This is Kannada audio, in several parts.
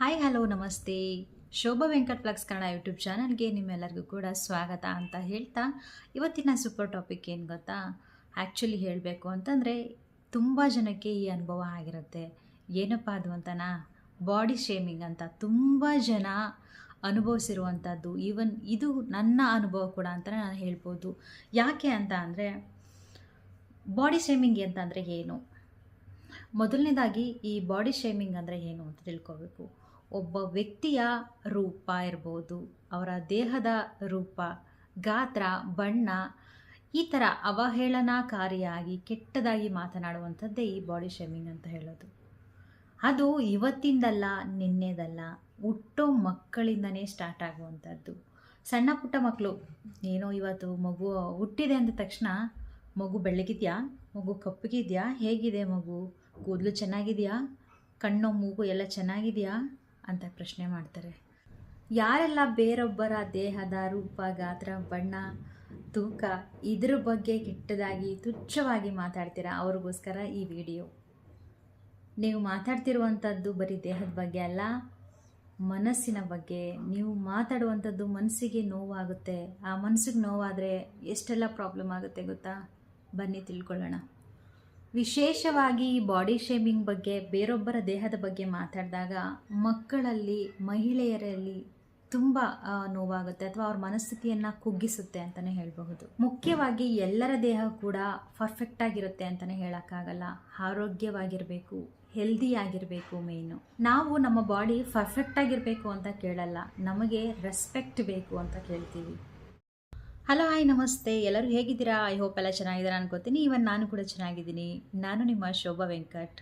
ಹಾಯ್ ಹಲೋ ನಮಸ್ತೆ. ಶೋಭಾ ವೆಂಕಟ್ ಫ್ಲಕ್ಸ್ ಕನ್ನಡ ಯೂಟ್ಯೂಬ್ ಚಾನಲ್ಗೆ ನಿಮ್ಮೆಲ್ಲರಿಗೂ ಕೂಡ ಸ್ವಾಗತ ಅಂತ ಹೇಳ್ತಾ, ಇವತ್ತಿನ ಸೂಪರ್ ಟಾಪಿಕ್ ಏನು ಗೊತ್ತಾ? ಆ್ಯಕ್ಚುಲಿ ಹೇಳಬೇಕು ಅಂತಂದರೆ ತುಂಬ ಜನಕ್ಕೆ ಈ ಅನುಭವ ಆಗಿರುತ್ತೆ. ಏನಪ್ಪ ಅದು ಅಂತನಾ, ಬಾಡಿ ಶೇಮಿಂಗ್ ಅಂತ ತುಂಬ ಜನ ಅನುಭವಿಸಿರುವಂಥದ್ದು. ಈವನ್ ಇದು ನನ್ನ ಅನುಭವ ಕೂಡ ಅಂತಲೇ ನಾನು ಹೇಳ್ಬೋದು. ಯಾಕೆ ಅಂತ ಅಂದರೆ, ಬಾಡಿ ಶೇಮಿಂಗ್ ಅಂತಂದರೆ ಏನು? ಮೊದಲನೇದಾಗಿ ಈ ಬಾಡಿ ಶೇಮಿಂಗ್ ಅಂದರೆ ಏನು ಅಂತ ತಿಳ್ಕೊಬೇಕು. ಒಬ್ಬ ವ್ಯಕ್ತಿಯ ರೂಪ ಇರ್ಬೋದು, ಅವರ ದೇಹದ ರೂಪ, ಗಾತ್ರ, ಬಣ್ಣ, ಈ ಥರ ಅವಹೇಳನಕಾರಿಯಾಗಿ ಕೆಟ್ಟದಾಗಿ ಮಾತನಾಡುವಂಥದ್ದೇ ಈ ಬಾಡಿ ಶೇಮಿಂಗ್ ಅಂತ ಹೇಳೋದು. ಅದು ಇವತ್ತಿಂದಲ್ಲ, ನಿನ್ನೆದಲ್ಲ, ಹುಟ್ಟೋ ಮಕ್ಕಳಿಂದನೇ ಸ್ಟಾರ್ಟ್ ಆಗುವಂಥದ್ದು. ಸಣ್ಣ ಪುಟ್ಟ ಮಕ್ಕಳು, ಏನೋ ಇವತ್ತು ಮಗು ಹುಟ್ಟಿದೆ ಅಂದ ತಕ್ಷಣ, ಮಗು ಬೆಳ್ಳಗಿದೆಯಾ, ಮಗು ಕಪ್ಪಗಿದೆಯಾ, ಹೇಗಿದೆ ಮಗು, ಕೂದಲು ಚೆನ್ನಾಗಿದೆಯಾ, ಕಣ್ಣು ಮೂಗು ಎಲ್ಲ ಚೆನ್ನಾಗಿದೆಯಾ ಅಂತ ಪ್ರಶ್ನೆ ಮಾಡ್ತಾರೆ. ಯಾರೆಲ್ಲ ಬೇರೊಬ್ಬರ ದೇಹದ ರೂಪ, ಗಾತ್ರ, ಬಣ್ಣ, ತೂಕ ಇದ್ರ ಬಗ್ಗೆ ಕೆಟ್ಟದಾಗಿ ತುಚ್ಛವಾಗಿ ಮಾತಾಡ್ತೀರಾ, ಅವ್ರಿಗೋಸ್ಕರ ಈ ವಿಡಿಯೋ. ನೀವು ಮಾತಾಡ್ತಿರುವಂಥದ್ದು ಬರೀ ದೇಹದ ಬಗ್ಗೆ ಅಲ್ಲ, ಮನಸ್ಸಿನ ಬಗ್ಗೆ. ನೀವು ಮಾತಾಡುವಂಥದ್ದು ಮನಸ್ಸಿಗೆ ನೋವಾಗುತ್ತೆ. ಆ ಮನಸ್ಸಿಗೆ ನೋವಾದರೆ ಎಷ್ಟೆಲ್ಲ ಪ್ರಾಬ್ಲಮ್ ಆಗುತ್ತೆ ಗೊತ್ತಾ? ಬನ್ನಿ ತಿಳ್ಕೊಳ್ಳೋಣ. ವಿಶೇಷವಾಗಿ ಬಾಡಿ ಶೇಮಿಂಗ್ ಬಗ್ಗೆ, ಬೇರೊಬ್ಬರ ದೇಹದ ಬಗ್ಗೆ ಮಾತಾಡಿದಾಗ ಮಕ್ಕಳಲ್ಲಿ, ಮಹಿಳೆಯರಲ್ಲಿ ತುಂಬ ನೋವಾಗುತ್ತೆ, ಅಥವಾ ಅವ್ರ ಮನಸ್ಥಿತಿಯನ್ನು ಕುಗ್ಗಿಸುತ್ತೆ ಅಂತಲೇ ಹೇಳಬಹುದು. ಮುಖ್ಯವಾಗಿ ಎಲ್ಲರ ದೇಹ ಕೂಡ ಪರ್ಫೆಕ್ಟಾಗಿರುತ್ತೆ ಅಂತಲೇ ಹೇಳೋಕ್ಕಾಗಲ್ಲ. ಆರೋಗ್ಯವಾಗಿರಬೇಕು, ಹೆಲ್ದಿಯಾಗಿರಬೇಕು. ಮೇಯ್ನು ನಾವು ನಮ್ಮ ಬಾಡಿ ಪರ್ಫೆಕ್ಟಾಗಿರಬೇಕು ಅಂತ ಕೇಳಲ್ಲ, ನಮಗೆ ರೆಸ್ಪೆಕ್ಟ್ ಬೇಕು ಅಂತ ಕೇಳ್ತೀವಿ. ಹಲೋ ಹಾಯ್ ನಮಸ್ತೆ, ಎಲ್ಲರೂ ಹೇಗಿದ್ದೀರಾ? ಐ ಹೋಪ್ ಎಲ್ಲ ಚೆನ್ನಾಗಿದ್ದೀರಾ ಅನ್ಕೋತೀನಿ. ಇವನ್ ನಾನು ಕೂಡ ಚೆನ್ನಾಗಿದ್ದೀನಿ. ನಾನು ನಿಮ್ಮ ಶೋಭಾ ವೆಂಕಟ್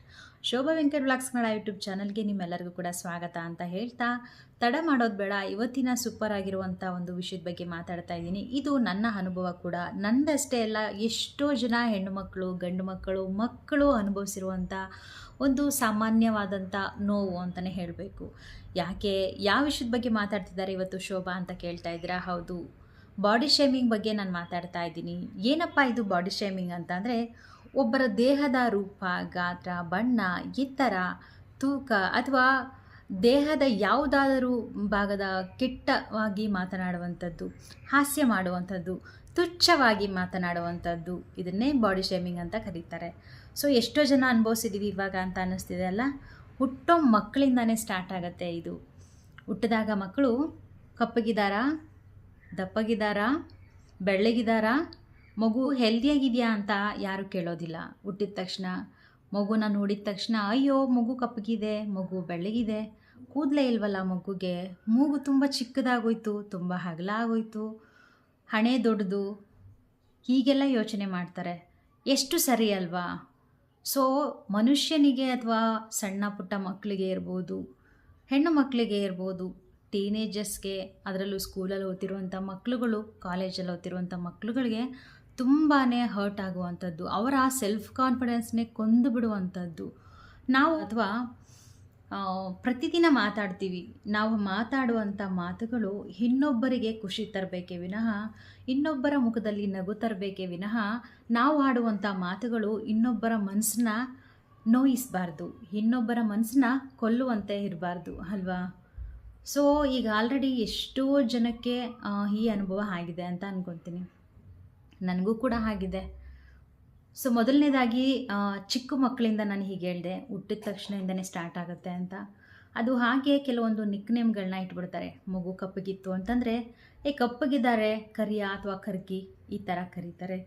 ವ್ಲಾಗ್ಸ್ ಕನ್ನಡ ಯೂಟ್ಯೂಬ್ ಚಾನಲ್ಗೆ ನಿಮ್ಮೆಲ್ಲರಿಗೂ ಕೂಡ ಸ್ವಾಗತ ಅಂತ ಹೇಳ್ತಾ, ತಡ ಮಾಡೋದು ಬೇಡ, ಇವತ್ತಿನ ಸೂಪರ್ ಆಗಿರುವಂಥ ಒಂದು ವಿಷಯದ ಬಗ್ಗೆ ಮಾತಾಡ್ತಾ ಇದ್ದೀನಿ. ಇದು ನನ್ನ ಅನುಭವ ಕೂಡ, ನಂದಷ್ಟೇ ಅಲ್ಲ, ಎಷ್ಟೋ ಜನ ಹೆಣ್ಣುಮಕ್ಕಳು, ಗಂಡು ಮಕ್ಕಳು ಅನುಭವಿಸಿರುವಂಥ ಒಂದು ಸಾಮಾನ್ಯವಾದಂಥ ನೋವು ಅಂತಲೇ ಹೇಳಬೇಕು. ಯಾಕೆ, ಯಾವ ವಿಷಯದ ಬಗ್ಗೆ ಮಾತಾಡ್ತಿದ್ದಾರೆ ಇವತ್ತು ಶೋಭಾ ಅಂತ ಕೇಳ್ತಾ ಇದ್ದೀರಾ? ಹೌದು, ಬಾಡಿ ಶೇಮಿಂಗ್ ಬಗ್ಗೆ ನಾನು ಮಾತಾಡ್ತಾ ಇದ್ದೀನಿ. ಏನಪ್ಪ ಇದು ಬಾಡಿ ಶೇಮಿಂಗ್ ಅಂತ ಅಂದರೆ, ಒಬ್ಬರ ದೇಹದ ರೂಪ, ಗಾತ್ರ, ಬಣ್ಣ, ಎತ್ತರ, ತೂಕ ಅಥವಾ ದೇಹದ ಯಾವುದಾದರೂ ಭಾಗದ ಕೆಟ್ಟವಾಗಿ ಮಾತನಾಡುವಂಥದ್ದು, ಹಾಸ್ಯ ಮಾಡುವಂಥದ್ದು, ತುಚ್ಛವಾಗಿ ಮಾತನಾಡುವಂಥದ್ದು, ಇದನ್ನೇ ಬಾಡಿ ಶೇಮಿಂಗ್ ಅಂತ ಕರೀತಾರೆ. ಸೊ ಎಷ್ಟೋ ಜನ ಅನುಭವಿಸಿದ್ದೀವಿ ಇವಾಗ ಅಂತ ಅನ್ನಿಸ್ತಿದೆ ಅಲ್ಲ. ಹುಟ್ಟೋ ಮಕ್ಕಳಿಂದನೇ ಸ್ಟಾರ್ಟ್ ಆಗುತ್ತೆ ಇದು. ಹುಟ್ಟಿದಾಗ ಮಕ್ಕಳು ಕಪ್ಪಗಿದ್ದಾರಾ, ದಪ್ಪಗಿದ್ದಾರಾ, ಬೆಳ್ಳಗಿದ್ದಾರಾ, ಮಗು ಹೆಲ್ದಿಯಾಗಿದೆಯಾ ಅಂತ ಯಾರು ಕೇಳೋದಿಲ್ಲ. ಹುಟ್ಟಿದ ತಕ್ಷಣ, ಮಗುನ ನೋಡಿದ ತಕ್ಷಣ, ಅಯ್ಯೋ ಮಗು ಕಪ್ಪಗಿದೆ, ಮಗು ಬೆಳ್ಳಗಿದೆ, ಕೂದಲೇ ಇಲ್ವಲ್ಲ ಮಗುಗೆ, ಮೂಗು ತುಂಬ ಚಿಕ್ಕದಾಗೋಯ್ತು, ತುಂಬ ಅಗಲ ಆಗೋಯ್ತು, ಹಣೆ ದೊಡ್ಡದು, ಹೀಗೆಲ್ಲ ಯೋಚನೆ ಮಾಡ್ತಾರೆ. ಎಷ್ಟು ಸರಿ ಅಲ್ವಾ? ಸೊ ಮನುಷ್ಯನಿಗೆ ಅಥವಾ ಸಣ್ಣ ಪುಟ್ಟ ಮಕ್ಕಳಿಗೆ ಇರ್ಬೋದು, ಹೆಣ್ಣು ಮಕ್ಕಳಿಗೆ ಇರ್ಬೋದು, ಟೀನೇಜರ್ಸ್ಗೆ, ಅದರಲ್ಲೂ ಸ್ಕೂಲಲ್ಲಿ ಓದ್ತಿರುವಂಥ ಮಕ್ಕಳುಗಳು, ಕಾಲೇಜಲ್ಲಿ ಓದ್ತಿರುವಂಥ ಮಕ್ಕಳುಗಳಿಗೆ ತುಂಬಾ ಹರ್ಟ್ ಆಗುವಂಥದ್ದು, ಅವರ ಸೆಲ್ಫ್ ಕಾನ್ಫಿಡೆನ್ಸ್ನೇ ಕೊಂದು ಬಿಡುವಂಥದ್ದು. ನಾವು ಅಥವಾ ಪ್ರತಿದಿನ ಮಾತಾಡ್ತೀವಿ, ನಾವು ಮಾತಾಡುವಂಥ ಮಾತುಗಳು ಇನ್ನೊಬ್ಬರಿಗೆ ಖುಷಿ ತರಬೇಕೇ ವಿನಃ, ಇನ್ನೊಬ್ಬರ ಮುಖದಲ್ಲಿ ನಗು ತರಬೇಕೇ ವಿನಃ, ನಾವು ಆಡುವಂಥ ಮಾತುಗಳು ಇನ್ನೊಬ್ಬರ ಮನಸ್ಸನ್ನ ನೋಯಿಸಬಾರ್ದು, ಇನ್ನೊಬ್ಬರ ಮನಸ್ಸನ್ನ ಕೊಲ್ಲುವಂತೆ ಇರಬಾರ್ದು ಅಲ್ವಾ? ಸೊ ಈಗ ಆಲ್ರೆಡಿ ಎಷ್ಟೋ ಜನಕ್ಕೆ ಈ ಅನುಭವ ಆಗಿದೆ ಅಂತ ಅಂದ್ಕೊತೀನಿ. ನನಗೂ ಕೂಡ ಆಗಿದೆ. ಸೊ ಮೊದಲನೇದಾಗಿ ಚಿಕ್ಕ ಮಕ್ಕಳಿಂದ ನಾನು ಹೀಗೆ ಹೇಳಿದೆ, ಹುಟ್ಟಿದ ತಕ್ಷಣದಿಂದನೇ ಸ್ಟಾರ್ಟ್ ಆಗುತ್ತೆ ಅಂತ. ಅದು ಹಾಗೆ ಕೆಲವೊಂದು ನಿಕ್ ನೇಮ್ಗಳನ್ನ ಇಟ್ಬಿಡ್ತಾರೆ. ಮಗು ಕಪ್ಪಗಿತ್ತು ಅಂತಂದರೆ, ಕಪ್ಪಗಿದ್ದಾರೆ, ಕರಿಯ ಅಥವಾ ಕರ್ಕಿ, ಈ ಥರ ಕರೀತಾರೆ.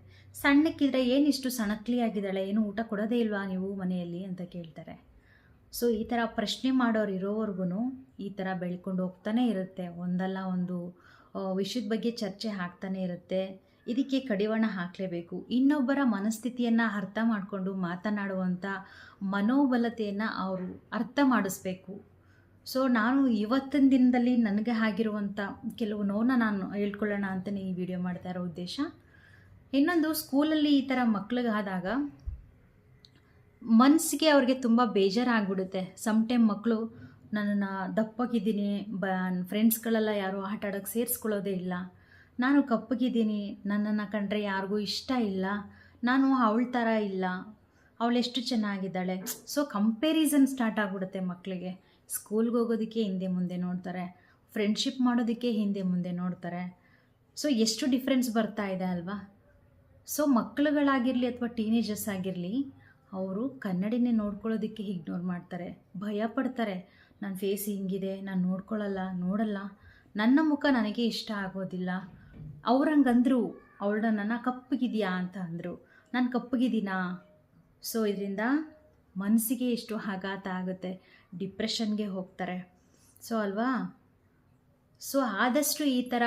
ಸಣ್ಣಕ್ಕಿದ್ರೆ ಏನಿಷ್ಟು ಸಣಕ್ಲಿಯಾಗಿದ್ದಾಳೆ, ಏನು ಊಟ ಕೊಡೋದೇ ಇಲ್ವಾ ನೀವು ಮನೆಯಲ್ಲಿ ಅಂತ ಕೇಳ್ತಾರೆ. ಸೊ ಈ ಥರ ಪ್ರಶ್ನೆ ಮಾಡೋರು ಇರೋವರೆಗೂ ಈ ಥರ ಬೆಳ್ಕೊಂಡು ಹೋಗ್ತಾನೆ ಇರುತ್ತೆ. ಒಂದಲ್ಲ ಒಂದು ವಿಷಯದ ಬಗ್ಗೆ ಚರ್ಚೆ ಆಗ್ತಾನೆ ಇರುತ್ತೆ. ಇದಕ್ಕೆ ಕಡಿವಾಣ ಹಾಕಲೇಬೇಕು. ಇನ್ನೊಬ್ಬರ ಮನಸ್ಥಿತಿಯನ್ನು ಅರ್ಥ ಮಾಡಿಕೊಂಡು ಮಾತನಾಡುವಂಥ ಮನೋಬಲತೆಯನ್ನು ಅವರು ಅರ್ಥ ಮಾಡಿಸ್ಬೇಕು. ಸೊ ನಾನು ಇವತ್ತಿನ ದಿನದಲ್ಲಿ ನನಗೆ ಆಗಿರುವಂಥ ಕೆಲವು ನೋವನ್ನ ನಾನು ಹೇಳ್ಕೊಳ್ಳೋಣ ಅಂತಲೇ ಈ ವಿಡಿಯೋ ಮಾಡ್ತಾ ಇರೋ ಉದ್ದೇಶ. ಇನ್ನೊಂದು, ಸ್ಕೂಲಲ್ಲಿ ಈ ಥರ ಮಕ್ಳಿಗಾದಾಗ ಮನಸ್ಸಿಗೆ ಅವ್ರಿಗೆ ತುಂಬ ಬೇಜಾರಾಗ್ಬಿಡುತ್ತೆ. ಟೈಮ್ ಮಕ್ಕಳು, ನನ್ನನ್ನು ದಪ್ಪಗಿದ್ದೀನಿ, ಫ್ರೆಂಡ್ಸ್ಗಳೆಲ್ಲ ಯಾರೂ ಆಟ ಆಡೋಕ್ಕೆ ಸೇರಿಸ್ಕೊಳ್ಳೋದೇ ಇಲ್ಲ, ನಾನು ಕಪ್ಪಗಿದ್ದೀನಿ, ನನ್ನನ್ನು ಕಂಡ್ರೆ ಯಾರಿಗೂ ಇಷ್ಟ ಇಲ್ಲ, ನಾನು ಅವಳ ಥರ ಇಲ್ಲ, ಅವಳೆಷ್ಟು ಚೆನ್ನಾಗಿದ್ದಾಳೆ. ಸೊ ಕಂಪೇರಿಸನ್ ಸ್ಟಾರ್ಟ್ ಆಗಿಬಿಡುತ್ತೆ ಮಕ್ಕಳಿಗೆ. ಸ್ಕೂಲ್ಗೆ ಹೋಗೋದಕ್ಕೆ ಹಿಂದೆ ಮುಂದೆ ನೋಡ್ತಾರೆ, ಫ್ರೆಂಡ್ಶಿಪ್ ಮಾಡೋದಕ್ಕೆ ಹಿಂದೆ ಮುಂದೆ ನೋಡ್ತಾರೆ. ಸೊ ಎಷ್ಟು ಡಿಫ್ರೆನ್ಸ್ ಬರ್ತಾ ಇದೆ ಅಲ್ವಾ? ಸೊ ಮಕ್ಕಳುಗಳಾಗಿರಲಿ ಅಥವಾ ಟೀನೇಜರ್ಸ್ ಆಗಿರಲಿ, ಅವರು ಕನ್ನಡಿನೇ ನೋಡ್ಕೊಳ್ಳೋದಕ್ಕೆ ಇಗ್ನೋರ್ ಮಾಡ್ತಾರೆ, ಭಯ ಪಡ್ತಾರೆ. ನನ್ನ ಫೇಸ್ ಹಿಂಗಿದೆ, ನಾನು ನೋಡಲ್ಲ, ನನ್ನ ಮುಖ ನನಗೆ ಇಷ್ಟ ಆಗೋದಿಲ್ಲ. ಅವ್ರಂಗಂದರು, ನನ್ನ ಕಪ್ಪಗಿದೆಯಾ ಅಂತ ಅಂದರು, ನಾನು ಕಪ್ಪಗಿದ್ದೀನಾ? ಸೊ ಇದರಿಂದ ಮನಸ್ಸಿಗೆ ಎಷ್ಟು ಆಘಾತ ಆಗುತ್ತೆ, ಡಿಪ್ರೆಷನ್ಗೆ ಹೋಗ್ತಾರೆ. ಸೊ ಅಲ್ವಾ? ಸೊ ಆದಷ್ಟು ಈ ಥರ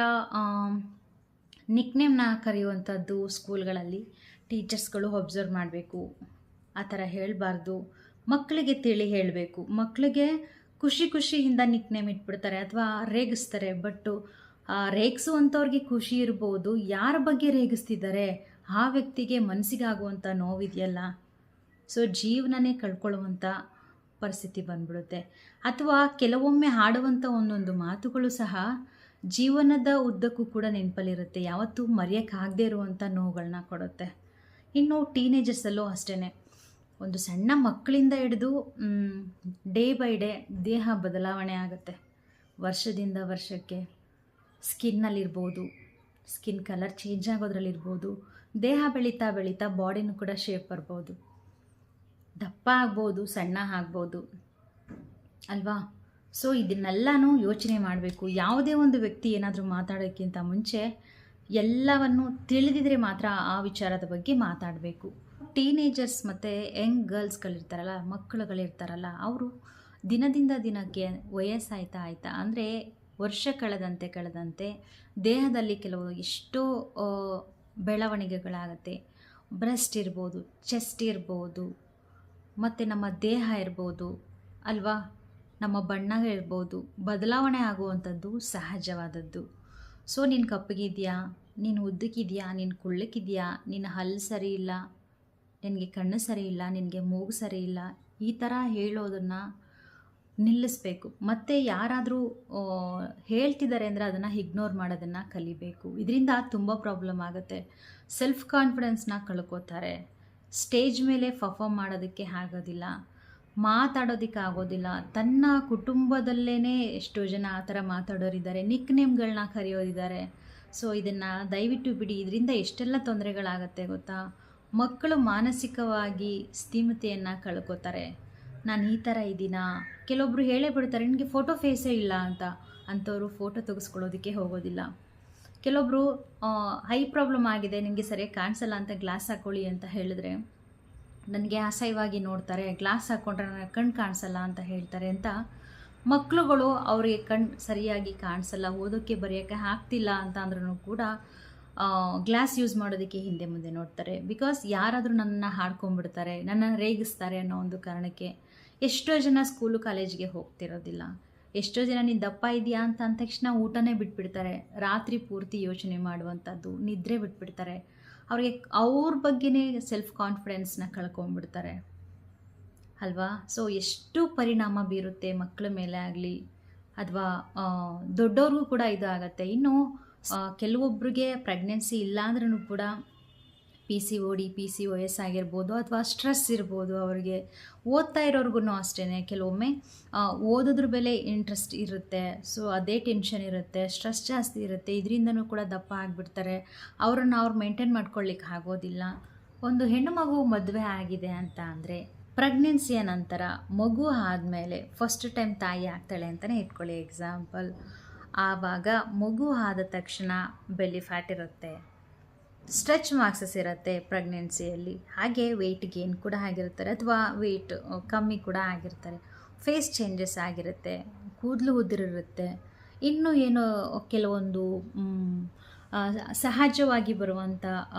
ನಿಕ್ನೇಮ್ನ ಕರೆಯುವಂಥದ್ದು ಸ್ಕೂಲ್ಗಳಲ್ಲಿ ಟೀಚರ್ಸ್ಗಳು ಅಬ್ಸರ್ವ್ ಮಾಡಬೇಕು. ಆ ಥರ ಹೇಳಬಾರ್ದು. ಮಕ್ಕಳಿಗೆ ತಿಳಿ ಹೇಳಬೇಕು. ಮಕ್ಕಳಿಗೆ ಖುಷಿಯಿಂದ ನಿಕ್ನೇಮ್ ಇಟ್ಬಿಡ್ತಾರೆ ಅಥವಾ ರೇಗಿಸ್ತಾರೆ. ಬಟ್ಟು ರೇಗಿಸುವಂಥವ್ರಿಗೆ ಖುಷಿ ಇರ್ಬೋದು, ಯಾರ ಬಗ್ಗೆ ರೇಗಿಸ್ತಿದ್ದಾರೆ ಆ ವ್ಯಕ್ತಿಗೆ ಮನಸ್ಸಿಗಾಗುವಂಥ ನೋವಿದೆಯಲ್ಲ, ಸೊ ಜೀವನನೇ ಕಳ್ಕೊಳ್ಳುವಂಥ ಪರಿಸ್ಥಿತಿ ಬಂದ್ಬಿಡುತ್ತೆ. ಅಥವಾ ಕೆಲವೊಮ್ಮೆ ಹಾಡುವಂಥ ಒಂದೊಂದು ಮಾತುಗಳು ಸಹ ಜೀವನದ ಉದ್ದಕ್ಕೂ ಕೂಡ ನೆನಪಲ್ಲಿರುತ್ತೆ, ಯಾವತ್ತೂ ಮರೆಯೋಕ್ಕಾಗದೇ ಇರುವಂಥ ನೋವುಗಳನ್ನ ಕೊಡುತ್ತೆ. ಇನ್ನು ಟೀನೇಜರ್ಸಲ್ಲೂ ಅಷ್ಟೇ, ಒಂದು ಸಣ್ಣ ಮಕ್ಕಳಿಂದ ಹಿಡಿದು ಡೇ ಬೈ ಡೇ ದೇಹ ಬದಲಾವಣೆ ಆಗುತ್ತೆ. ವರ್ಷದಿಂದ ವರ್ಷಕ್ಕೆ ಸ್ಕಿನ್ನಲ್ಲಿರ್ಬೋದು, ಸ್ಕಿನ್ ಕಲರ್ ಚೇಂಜ್ ಆಗೋದ್ರಲ್ಲಿರ್ಬೋದು, ದೇಹ ಬೆಳೀತಾ ಬಾಡಿನೂ ಕೂಡ ಶೇಪ್ ಬರ್ಬೋದು, ದಪ್ಪ ಆಗ್ಬೋದು, ಸಣ್ಣ ಆಗ್ಬೋದು ಅಲ್ವಾ? ಸೊ ಇದನ್ನೆಲ್ಲನೂ ಯೋಚನೆ ಮಾಡಬೇಕು. ಯಾವುದೇ ಒಂದು ವ್ಯಕ್ತಿ ಏನಾದರೂ ಮಾತಾಡೋಕ್ಕಿಂತ ಮುಂಚೆ ಎಲ್ಲವನ್ನು ತಿಳಿದಿದ್ರೆ ಮಾತ್ರ ಆ ವಿಚಾರದ ಬಗ್ಗೆ ಮಾತಾಡಬೇಕು. ಟೀನೇಜರ್ಸ್ ಮತ್ತು ಯಂಗ್ ಗರ್ಲ್ಸ್ಗಳಿರ್ತಾರಲ್ಲ, ಮಕ್ಕಳುಗಳಿರ್ತಾರಲ್ಲ, ಅವರು ದಿನದಿಂದ ದಿನಕ್ಕೆ ವಯಸ್ಸಾಯ್ತಾ ಅಂದರೆ ವರ್ಷ ಕಳೆದಂತೆ ದೇಹದಲ್ಲಿ ಕೆಲವು ಎಷ್ಟೋ ಬೆಳವಣಿಗೆಗಳಾಗುತ್ತೆ. ಬ್ರೆಸ್ಟ್ ಇರ್ಬೋದು, ಚೆಸ್ಟ್ ಇರ್ಬೋದು, ಮತ್ತು ನಮ್ಮ ದೇಹ ಇರ್ಬೋದು ಅಲ್ವಾ, ನಮ್ಮ ಬಣ್ಣ ಇರ್ಬೋದು, ಬದಲಾವಣೆ ಆಗುವಂಥದ್ದು ಸಹಜವಾದದ್ದು. ಸೊ ನೀನು ಕಪ್ಪಗಿದೆಯಾ, ನೀನು ಉದ್ದಕ್ಕಿದೆಯಾ, ನೀನು ಕುಳ್ಳಕ್ಕಿದೆಯಾ, ನಿನ್ನ ಹಲ್ಲು ಸರಿ ಇಲ್ಲ, ನಿನಗೆ ಕಣ್ಣು ಸರಿ ಇಲ್ಲ, ನಿನಗೆ ಮೂಗು ಸರಿ ಇಲ್ಲ, ಈ ಥರ ಹೇಳೋದನ್ನು ನಿಲ್ಲಿಸಬೇಕು. ಮತ್ತು ಯಾರಾದರೂ ಹೇಳ್ತಿದ್ದಾರೆ ಅಂದರೆ ಅದನ್ನು ಇಗ್ನೋರ್ ಮಾಡೋದನ್ನು ಕಲಿಬೇಕು. ಇದರಿಂದ ತುಂಬ ಪ್ರಾಬ್ಲಮ್ ಆಗುತ್ತೆ. ಸೆಲ್ಫ್ ಕಾನ್ಫಿಡೆನ್ಸ್ನ ಕಳ್ಕೋತಾರೆ. ಸ್ಟೇಜ್ ಮೇಲೆ ಪರ್ಫಾರ್ಮ್ ಮಾಡೋದಕ್ಕೆ ಆಗೋದಿಲ್ಲ, ಮಾತಾಡೋದಕ್ಕೆ ಆಗೋದಿಲ್ಲ. ತನ್ನ ಕುಟುಂಬದಲ್ಲೇ ಎಷ್ಟೋ ಜನ ಆ ಥರ ಮಾತಾಡೋರಿದ್ದಾರೆ, ನಿಕ್ ನೇಮ್ಗಳನ್ನ ಕರೆಯೋರಿದ್ದಾರೆ. ಸೊ ಇದನ್ನು ದಯವಿಟ್ಟು ಬಿಡಿ. ಇದರಿಂದ ಎಷ್ಟೆಲ್ಲ ತೊಂದರೆಗಳಾಗತ್ತೆ ಗೊತ್ತಾ? ಮಕ್ಕಳು ಮಾನಸಿಕವಾಗಿ ಸ್ಥಿಮಿತೆಯನ್ನು ಕಳ್ಕೋತಾರೆ. ನಾನು ಈ ಥರ ಇದ್ದೀನಾ? ಕೆಲವೊಬ್ರು ಹೇಳೇ ಬಿಡ್ತಾರೆ, ನಿನಗೆ ಫೋಟೋ ಫೇಸೇ ಇಲ್ಲ ಅಂತ. ಅಂಥವ್ರು ಫೋಟೋ ತೆಗೆಸ್ಕೊಳ್ಳೋದಕ್ಕೆ ಹೋಗೋದಿಲ್ಲ. ಕೆಲವೊಬ್ಬರು ಐ ಪ್ರಾಬ್ಲಮ್ ಆಗಿದೆ, ನಿಮಗೆ ಸರಿಯಾಗಿ ಕಾಣಿಸಲ್ಲ ಅಂತ ಗ್ಲಾಸ್ ಹಾಕ್ಕೊಳ್ಳಿ ಅಂತ ಹೇಳಿದ್ರೆ ನನಗೆ ಅಸಹ್ಯವಾಗಿ ನೋಡ್ತಾರೆ, ಗ್ಲಾಸ್ ಹಾಕ್ಕೊಂಡ್ರೆ ನನಗೆ ಕಣ್ಣು ಕಾಣಿಸಲ್ಲ ಅಂತ ಹೇಳ್ತಾರೆ ಅಂತ. ಮಕ್ಕಳುಗಳು ಅವರಿಗೆ ಕಣ್ಣು ಸರಿಯಾಗಿ ಕಾಣಿಸಲ್ಲ, ಓದೋಕ್ಕೆ ಬರೆಯೋಕ್ಕೆ ಆಗ್ತಿಲ್ಲ ಅಂತ ಅಂದ್ರೂ ಕೂಡ ಗ್ಲಾಸ್ ಯೂಸ್ ಮಾಡೋದಕ್ಕೆ ಹಿಂದೆ ಮುಂದೆ ನೋಡ್ತಾರೆ. ಬಿಕಾಸ್ ಯಾರಾದರೂ ನನ್ನನ್ನು ಹಾಡ್ಕೊಂಡ್ಬಿಡ್ತಾರೆ, ನನ್ನನ್ನು ರೇಗಿಸ್ತಾರೆ ಅನ್ನೋ ಒಂದು ಕಾರಣಕ್ಕೆ ಎಷ್ಟೋ ಜನ ಸ್ಕೂಲು ಕಾಲೇಜಿಗೆ ಹೋಗ್ತಿರೋದಿಲ್ಲ. ಎಷ್ಟೋ ಜನ ನೀನು ದಪ್ಪ ಇದೆಯಾ ಅಂತ ಅಂದ ತಕ್ಷಣ ಊಟನೇ ಬಿಟ್ಬಿಡ್ತಾರೆ. ರಾತ್ರಿ ಪೂರ್ತಿ ಯೋಚನೆ ಮಾಡುವಂಥದ್ದು, ನಿದ್ರೆ ಬಿಟ್ಬಿಡ್ತಾರೆ. ಅವ್ರಿಗೆ ಅವ್ರ ಬಗ್ಗೆನೇ ಸೆಲ್ಫ್ ಕಾನ್ಫಿಡೆನ್ಸ್ನ ಕಳ್ಕೊಂಡ್ಬಿಡ್ತಾರೆ ಅಲ್ವಾ? ಸೊ ಎಷ್ಟು ಪರಿಣಾಮ ಬೀರುತ್ತೆ ಮಕ್ಕಳ ಮೇಲೆ ಆಗಲಿ ಅಥವಾ ದೊಡ್ಡವ್ರಿಗೂ ಕೂಡ ಇದು ಆಗುತ್ತೆ. ಇನ್ನು ಕೆಲವೊಬ್ಬರಿಗೆ ಪ್ರೆಗ್ನೆನ್ಸಿ ಇಲ್ಲ ಅಂದ್ರೂ ಕೂಡ PCOD, PCOS ಆಗಿರ್ಬೋದು ಅಥವಾ ಸ್ಟ್ರೆಸ್ ಇರ್ಬೋದು. ಅವರಿಗೆ ಓದ್ತಾ ಇರೋರ್ಗು ಅಷ್ಟೇ ಕೆಲವೊಮ್ಮೆ ಓದೋದ್ರ ಬೆಲೆ ಇಂಟ್ರೆಸ್ಟ್ ಇರುತ್ತೆ, ಸೊ ಅದೇ ಟೆನ್ಷನ್ ಇರುತ್ತೆ, ಸ್ಟ್ರೆಸ್ ಜಾಸ್ತಿ ಇರುತ್ತೆ. ಇದರಿಂದನೂ ಕೂಡ ದಪ್ಪ ಆಗಿಬಿಡ್ತಾರೆ. ಅವ್ರನ್ನ ಅವ್ರು ಮೇಂಟೈನ್ ಮಾಡ್ಕೊಳ್ಳಿಕ್ಕೆ ಆಗೋದಿಲ್ಲ. ಒಂದು ಹೆಣ್ಣು ಮಗು ಮದುವೆ ಆಗಿದೆ ಅಂತ ಅಂದರೆ ಪ್ರೆಗ್ನೆನ್ಸಿಯ ನಂತರ ಮಗು ಆದಮೇಲೆ ಫಸ್ಟ್ ಟೈಮ್ ತಾಯಿ ಆಗ್ತಾಳೆ ಅಂತಲೇ ಇಟ್ಕೊಳ್ಳಿ ಎಕ್ಸಾಂಪಲ್. ಆವಾಗ ಮಗು ಆದ ತಕ್ಷಣ ಬೆಲ್ಲಿ ಫ್ಯಾಟ್ ಇರುತ್ತೆ, ಸ್ಟ್ರೆಚ್ ಮಾರ್ಕ್ಸಸ್ ಇರುತ್ತೆ ಪ್ರೆಗ್ನೆನ್ಸಿಯಲ್ಲಿ. ಹಾಗೆ ವೆಯ್ಟ್ ಗೇನ್ ಕೂಡ ಆಗಿರ್ತಾರೆ ಅಥವಾ ವೆಯ್ಟ್ ಕಮ್ಮಿ ಕೂಡ ಆಗಿರ್ತಾರೆ. ಫೇಸ್ ಚೇಂಜಸ್ ಆಗಿರುತ್ತೆ, ಕೂದಲು ಉದುರಿರುತ್ತೆ. ಇನ್ನೂ ಏನೋ ಕೆಲವೊಂದು ಸಹಜವಾಗಿ ಬರುವಂಥ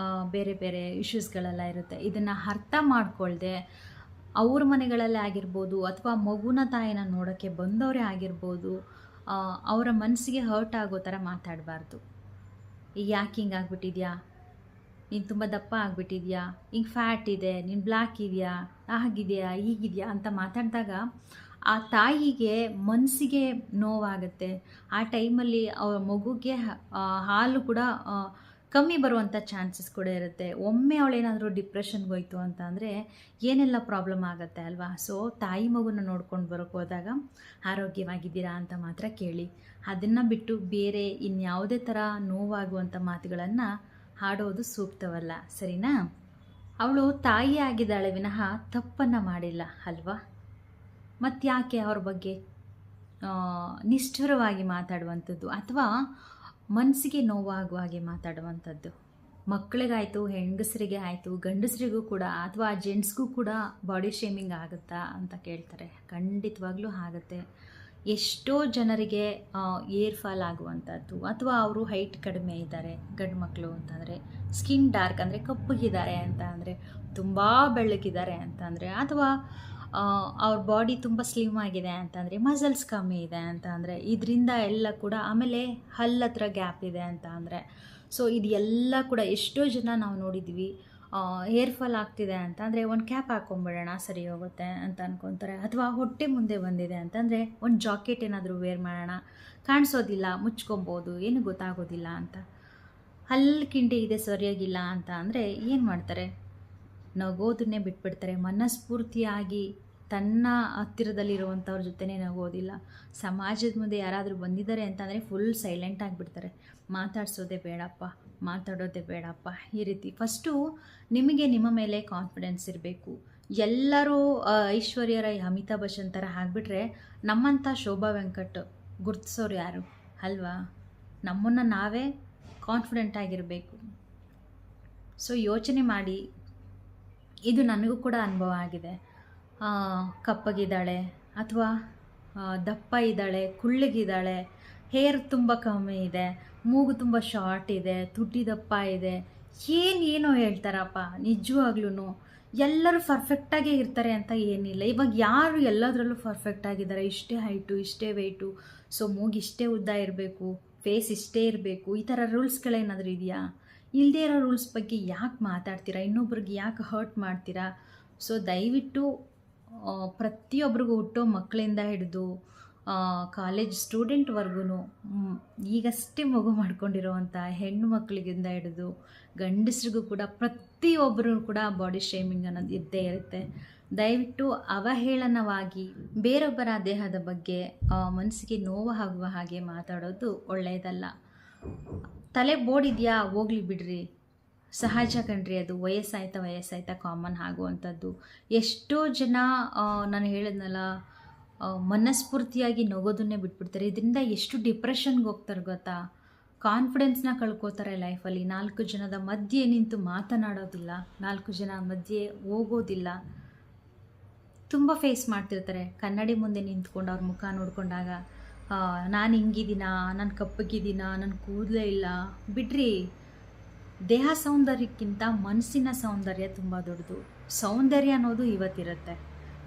ಬೇರೆ ಬೇರೆ ಇಶ್ಯೂಸ್ಗಳೆಲ್ಲ ಇರುತ್ತೆ. ಇದನ್ನು ಅರ್ಥ ಮಾಡ್ಕೊಳ್ದೆ ಅವ್ರ ಮನೆಗಳಲ್ಲೇ ಆಗಿರ್ಬೋದು ಅಥವಾ ಮಗುನ ತಾಯಿನ ನೋಡೋಕ್ಕೆ ಬಂದವರೇ ಆಗಿರ್ಬೋದು, ಅವರ ಮನಸ್ಸಿಗೆ ಹರ್ಟ್ ಆಗೋ ಥರ ಮಾತಾಡಬಾರ್ದು. ಈಗ ಯಾಕೆ ಹಿಂಗೆ ಆಗ್ಬಿಟ್ಟಿದ್ಯಾ, ನೀನು ತುಂಬ ದಪ್ಪ ಆಗಿಬಿಟ್ಟಿದ್ಯಾ, ಹಿಂಗೆ ಫ್ಯಾಟ್ ಇದೆ, ನೀನು ಬ್ಲ್ಯಾಕ್ ಇದೆಯಾ, ಆಗಿದೆಯಾ, ಹೀಗಿದೆಯಾ ಅಂತ ಮಾತಾಡಿದಾಗ ಆ ತಾಯಿಗೆ ಮನಸ್ಸಿಗೆ ನೋವಾಗುತ್ತೆ. ಆ ಟೈಮಲ್ಲಿ ಅವರ ಮಗುಗೆ ಹಾಲು ಕೂಡ ಕಮ್ಮಿ ಬರುವಂಥ ಚಾನ್ಸಸ್ ಕೂಡ ಇರುತ್ತೆ. ಒಮ್ಮೆ ಅವಳೇನಾದರೂ ಡಿಪ್ರೆಷನ್ಗೆ ಹೋಯ್ತು ಅಂತ ಅಂದರೆ ಏನೆಲ್ಲ ಪ್ರಾಬ್ಲಮ್ ಆಗುತ್ತೆ ಅಲ್ವಾ. ಸೊ ತಾಯಿ ಮಗುನ ನೋಡ್ಕೊಂಡು ಬರೋಕ್ಕೆ ಹೋದಾಗ ಆರೋಗ್ಯವಾಗಿದ್ದೀರಾ ಅಂತ ಮಾತ್ರ ಕೇಳಿ. ಅದನ್ನು ಬಿಟ್ಟು ಬೇರೆ ಇನ್ಯಾವುದೇ ಥರ ನೋವಾಗುವಂಥ ಮಾತುಗಳನ್ನು ಹಾಡೋದು ಸೂಕ್ತವಲ್ಲ, ಸರಿನಾ? ಅವಳು ತಾಯಿ ಆಗಿದ್ದಾಳೆ ವಿನಃ ತಪ್ಪನ್ನು ಮಾಡಿಲ್ಲ ಅಲ್ವಾ. ಮತ್ತು ಯಾಕೆ ಅವ್ರ ಬಗ್ಗೆ ನಿಷ್ಠುರವಾಗಿ ಮಾತಾಡುವಂಥದ್ದು ಅಥವಾ ಮನಸ್ಸಿಗೆ ನೋವಾಗುವ ಹಾಗೆ ಮಾತಾಡುವಂಥದ್ದು? ಮಕ್ಕಳಿಗಾಯಿತು, ಹೆಂಗಸರಿಗೆ ಆಯಿತು, ಗಂಡಸರಿಗೂ ಕೂಡ ಅಥವಾ ಜೆಂಟ್ಸ್ಗೂ ಕೂಡ ಬಾಡಿ ಶೇಮಿಂಗ್ ಆಗುತ್ತಾ ಅಂತ ಕೇಳ್ತಾರೆ. ಖಂಡಿತವಾಗ್ಲೂ ಆಗುತ್ತೆ. ಎಷ್ಟೋ ಜನರಿಗೆ ಏರ್ ಫಾಲ್ ಆಗುವಂಥದ್ದು, ಅಥವಾ ಅವರು ಹೈಟ್ ಕಡಿಮೆ ಇದ್ದಾರೆ ಗಂಡು ಮಕ್ಕಳು ಅಂತಂದರೆ, ಸ್ಕಿನ್ ಡಾರ್ಕ್ ಅಂದರೆ ಕಪ್ಪಗಿದ್ದಾರೆ ಅಂತ ಅಂದರೆ, ತುಂಬ ಬೆಳ್ಳಗಿದ್ದಾರೆ ಅಂತಂದರೆ, ಅಥವಾ ಅವ್ರ ಬಾಡಿ ತುಂಬ ಸ್ಲಿಮ್ ಆಗಿದೆ ಅಂತಂದರೆ, ಮಸಲ್ಸ್ ಕಮ್ಮಿ ಇದೆ ಅಂತ ಅಂದರೆ, ಇದರಿಂದ ಎಲ್ಲ ಕೂಡ. ಆಮೇಲೆ ಹಲ್ಲತ್ರ ಗ್ಯಾಪ್ ಇದೆ ಅಂತ ಅಂದರೆ, ಸೊ ಇದು ಎಲ್ಲ ಕೂಡ ಎಷ್ಟೋ ಜನ ನಾವು ನೋಡಿದ್ವಿ. ಹೇರ್ ಫಾಲ್ ಆಗ್ತಿದೆ ಅಂತ ಅಂದರೆ ಒಂದು ಕ್ಯಾಪ್ ಹಾಕ್ಕೊಂಬಿಡೋಣ ಸರಿ ಹೋಗುತ್ತೆ ಅಂತ ಅನ್ಕೊತಾರೆ. ಅಥವಾ ಹೊಟ್ಟೆ ಮುಂದೆ ಬಂದಿದೆ ಅಂತಂದರೆ ಒಂದು ಜಾಕೆಟ್ ಏನಾದರೂ ವೇರ್ ಮಾಡೋಣ, ಕಾಣಿಸೋದಿಲ್ಲ, ಮುಚ್ಕೊಬೋದು, ಏನು ಗೊತ್ತಾಗೋದಿಲ್ಲ ಅಂತ. ಹಲ್ಲು ಕಿಂಡಿ ಇದೆ ಸರಿಯಾಗಿಲ್ಲ ಅಂತ ಅಂದರೆ ಏನು ಮಾಡ್ತಾರೆ? ನಗೋದನ್ನೇ ಬಿಟ್ಬಿಡ್ತಾರೆ. ಮನಸ್ಫೂರ್ತಿಯಾಗಿ ತನ್ನ ಹತ್ತಿರದಲ್ಲಿರುವಂಥವ್ರ ಜೊತೆನೇ ನಗೋದಿಲ್ಲ. ಸಮಾಜದ ಮುಂದೆ ಯಾರಾದರೂ ಬಂದಿದ್ದಾರೆ ಅಂತಂದರೆ ಫುಲ್ ಸೈಲೆಂಟ್ ಆಗಿಬಿಡ್ತಾರೆ. ಮಾತಾಡ್ಸೋದೇ ಬೇಡಪ್ಪ, ಮಾತಾಡೋದೇ ಬೇಡಪ್ಪ, ಈ ರೀತಿ. ಫಸ್ಟು ನಿಮಗೆ ನಿಮ್ಮ ಮೇಲೆ ಕಾನ್ಫಿಡೆನ್ಸ್ ಇರಬೇಕು. ಎಲ್ಲರೂ ಐಶ್ವರ್ಯ ರೈ, ಅಮಿತಾಬ್ ಬಚ್ಚನ್ ಥರ ಆಗಿಬಿಟ್ರೆ ನಮ್ಮಂಥ ಶೋಭಾ ವೆಂಕಟ್ ಗುರ್ತಿಸೋರು ಯಾರು ಅಲ್ವಾ? ನಮ್ಮನ್ನು ನಾವೇ ಕಾನ್ಫಿಡೆಂಟ್ ಆಗಿರಬೇಕು. ಸೊ ಯೋಚನೆ ಮಾಡಿ. ಇದು ನನಗೂ ಕೂಡ ಅನುಭವ ಆಗಿದೆ. ಕಪ್ಪಗಿದ್ದಾಳೆ ಅಥವಾ ದಪ್ಪ ಇದ್ದಾಳೆ, ಕುಳ್ಳಗಿದ್ದಾಳೆ, ಹೇರ್ ತುಂಬ ಕಮ್ಮಿ ಇದೆ, ಮೂಗು ತುಂಬ ಶಾರ್ಟ್ ಇದೆ, ತುಟಿ ದಪ್ಪ ಇದೆ, ಏನೇನೋ ಹೇಳ್ತಾರಪ್ಪ. ನಿಜವಾಗ್ಲೂ ಎಲ್ಲರೂ ಪರ್ಫೆಕ್ಟಾಗೇ ಇರ್ತಾರೆ ಅಂತ ಏನಿಲ್ಲ. ಇವಾಗ ಯಾರು ಎಲ್ಲದರಲ್ಲೂ ಪರ್ಫೆಕ್ಟ್ ಆಗಿದ್ದಾರೆ? ಇಷ್ಟೇ ಹೈಟು, ಇಷ್ಟೇ ವೆಯ್ಟು, ಸೊ ಮೂಗು ಇಷ್ಟೇ ಉದ್ದ ಇರಬೇಕು, ಫೇಸ್ ಇಷ್ಟೇ ಇರಬೇಕು, ಈ ಥರ ರೂಲ್ಸ್ಗಳೇನಾದರೂ ಇದೆಯಾ? ಇಲ್ಲದೇ ಇರೋ ರೂಲ್ಸ್ ಬಗ್ಗೆ ಯಾಕೆ ಮಾತಾಡ್ತೀರಾ? ಇನ್ನೊಬ್ರಿಗೆ ಯಾಕೆ ಹರ್ಟ್ ಮಾಡ್ತೀರಾ? ಸೊ ದಯವಿಟ್ಟು ಪ್ರತಿಯೊಬ್ಬರಿಗೂ ಹುಟ್ಟೋ ಮಕ್ಕಳಿಂದ ಹಿಡಿದು ಕಾಲೇಜ್ ಸ್ಟೂಡೆಂಟ್ವರೆಗೂ, ಈಗಷ್ಟೇ ಮಗು ಮಾಡ್ಕೊಂಡಿರೋವಂಥ ಹೆಣ್ಣು ಮಕ್ಕಳಿಗಿಂದ ಹಿಡಿದು ಗಂಡಸ್ರಿಗೂ ಕೂಡ ಪ್ರತಿಯೊಬ್ಬರೂ ಕೂಡ ಬಾಡಿ ಶೇಮಿಂಗ್ ಅನ್ನೋದು ಇದ್ದೇ ಇರುತ್ತೆ. ದಯವಿಟ್ಟು ಅವಹೇಳನವಾಗಿ ಬೇರೊಬ್ಬರ ದೇಹದ ಬಗ್ಗೆ ಮನಸ್ಸಿಗೆ ನೋವು ಆಗುವ ಹಾಗೆ ಮಾತಾಡೋದು ಒಳ್ಳೆಯದಲ್ಲ. ತಲೆ ಬೋಡಿದೆಯಾ, ಹೋಗ್ಲಿ ಬಿಡ್ರಿ, ಸಹಜ ಕಣ್ರಿ, ಅದು ವಯಸ್ಸಾಯ್ತಾ ಕಾಮನ್ ಆಗುವಂಥದ್ದು. ಎಷ್ಟೋ ಜನ ನಾನು ಹೇಳಿದ್ನಲ್ಲ, ಮನಸ್ಫೂರ್ತಿಯಾಗಿ ನಗೋದನ್ನೇ ಬಿಟ್ಬಿಡ್ತಾರೆ. ಇದರಿಂದ ಎಷ್ಟು ಡಿಪ್ರೆಷನ್ಗೆ ಹೋಗ್ತಾರೆ ಗೊತ್ತಾ? ಕಾನ್ಫಿಡೆನ್ಸ್ನ ಕಳ್ಕೋತಾರೆ ಲೈಫಲ್ಲಿ. 4 ಜನದ ಮಧ್ಯೆ ನಿಂತು ಮಾತನಾಡೋದಿಲ್ಲ, 4 ಜನ ಮಧ್ಯೆ ಹೋಗೋದಿಲ್ಲ. ತುಂಬ ಫೇಸ್ ಮಾಡ್ತಿರ್ತಾರೆ. ಕನ್ನಡಿ ಮುಂದೆ ನಿಂತ್ಕೊಂಡು ಅವ್ರ ಮುಖ ನೋಡ್ಕೊಂಡಾಗ ನಾನು ಹಿಂಗಿದ್ದೀನಾ, ನಾನು ಕಪ್ಪಗಿದ್ದೀನಾ, ನನ್ನ ಕೂದಲೇ ಇಲ್ಲ. ಬಿಡ್ರಿ, ದೇಹ ಸೌಂದರ್ಯಕ್ಕಿಂತ ಮನಸ್ಸಿನ ಸೌಂದರ್ಯ ತುಂಬ ದೊಡ್ಡದು. ಸೌಂದರ್ಯ ಅನ್ನೋದು ಇವತ್ತಿರುತ್ತೆ.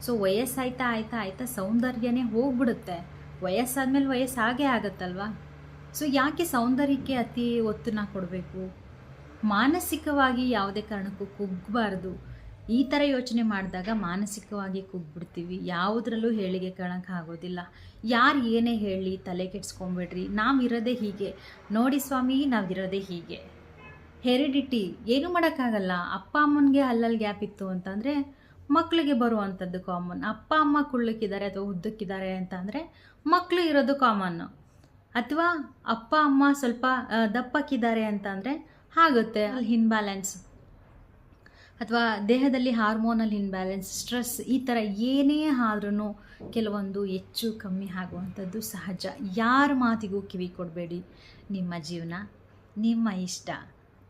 ಸೊ ವಯಸ್ಸಾಯ್ತಾ ಸೌಂದರ್ಯನೇ ಹೋಗ್ಬಿಡುತ್ತೆ. ವಯಸ್ಸಾದ್ಮೇಲೆ ವಯಸ್ಸಾಗೇ ಆಗುತ್ತಲ್ವಾ. ಸೊ ಯಾಕೆ ಸೌಂದರ್ಯಕ್ಕೆ ಅತಿ ಒತ್ತನ್ನ ಕೊಡಬೇಕು? ಮಾನಸಿಕವಾಗಿ ಯಾವುದೇ ಕಾರಣಕ್ಕೂ ಕುಗ್ಗಬಾರ್ದು. ಈ ಥರ ಯೋಚನೆ ಮಾಡಿದಾಗ ಮಾನಸಿಕವಾಗಿ ಕುಗ್ಬಿಡ್ತೀವಿ. ಯಾವುದ್ರಲ್ಲೂ ಹೇಳಿಗೆ ಕೇಳೋಕ್ಕೆ ಆಗೋದಿಲ್ಲ. ಯಾರು ಏನೇ ಹೇಳಿ ತಲೆ ಕೆಡ್ಸ್ಕೊಂಬಿಡ್ರಿ. ನಾವಿರೋದೇ ಹೀಗೆ ನೋಡಿ ಸ್ವಾಮಿ, ನಾವಿರೋದೇ ಹೀಗೆ. ಹೆರಿಡಿಟಿ ಏನೂ ಮಾಡೋಕ್ಕಾಗಲ್ಲ. ಅಪ್ಪ ಅಮ್ಮನಿಗೆ ಅಲ್ಲಲ್ಲಿ ಗ್ಯಾಪ್ ಇತ್ತು ಅಂತಂದರೆ ಮಕ್ಕಳಿಗೆ ಬರುವಂಥದ್ದು ಕಾಮನ್. ಅಪ್ಪ ಅಮ್ಮ ಕುಳ್ಳಕ್ಕಿದ್ದಾರೆ ಅಥವಾ ಉದ್ದಕ್ಕಿದ್ದಾರೆ ಅಂತಂದರೆ ಮಕ್ಕಳು ಇರೋದು ಕಾಮನ್ನು. ಅಥವಾ ಅಪ್ಪ ಅಮ್ಮ ಸ್ವಲ್ಪ ದಪ್ಪಕ್ಕಿದ್ದಾರೆ ಅಂತಂದರೆ ಆಗುತ್ತೆ ಅಲ್ಲಿ ಇನ್ಬ್ಯಾಲೆನ್ಸ್, ಅಥವಾ ದೇಹದಲ್ಲಿ ಹಾರ್ಮೋನಲ್ ಇನ್ಬ್ಯಾಲೆನ್ಸ್, ಸ್ಟ್ರೆಸ್, ಈ ಥರ ಏನೇ ಆದ್ರೂ ಕೆಲವೊಂದು ಹೆಚ್ಚು ಕಮ್ಮಿ ಆಗುವಂಥದ್ದು ಸಹಜ. ಯಾರ ಮಾತಿಗೂ ಕಿವಿ ಕೊಡಬೇಡಿ. ನಿಮ್ಮ ಜೀವನ, ನಿಮ್ಮ ಇಷ್ಟ,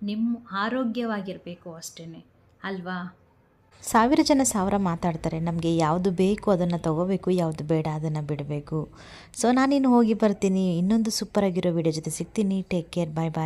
ನಿಮ್ಮ ಆರೋಗ್ಯವಾಗಿರಬೇಕು ಅಷ್ಟೇ ಅಲ್ವಾ. 1000 ಜನ 1000 ಮಾತಾಡ್ತಾರೆ. ನಮಗೆ ಯಾವುದು ಬೇಕು ಅದನ್ನು ತಗೋಬೇಕು, ಯಾವುದು ಬೇಡ ಅದನ್ನು ಬಿಡಬೇಕು. ಸೊ ನಾನಿನ್ನು ಹೋಗಿ ಬರ್ತೀನಿ. ಇನ್ನೊಂದು ಸೂಪರಾಗಿರೋ ವಿಡಿಯೋ ಜೊತೆ ಸಿಗ್ತೀನಿ. ಟೇಕ್ ಕೇರ್, ಬಾಯ್ ಬಾಯ್.